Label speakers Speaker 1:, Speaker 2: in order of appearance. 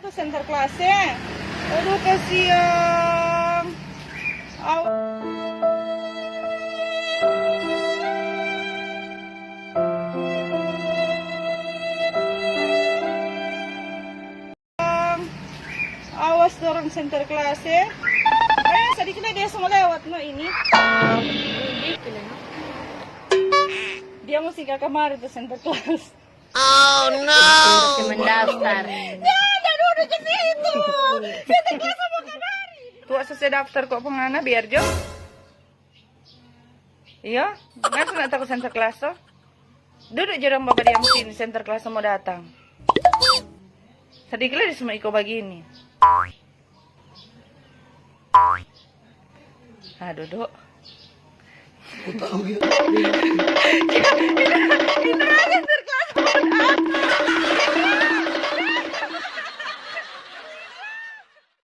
Speaker 1: tuh center kelasnya. Aduh kasihan. Awas dorong center kelasnya. Sedikit dia semua lewat no ini. Dia mesti ke kamar itu center kelas.
Speaker 2: Oh no.
Speaker 3: Masih mendaftar.
Speaker 1: Jangan duduk ke situ. Center kelas sama kanari. Tua selesai daftar kok pengana biar Jo. Iya, nggak nak takut center kelas tuh. Duduk jarang bapak diam sini center kelas mau datang. Sedikit lagi semua iko begini. Ah, duduk.
Speaker 2: Tahu gitu.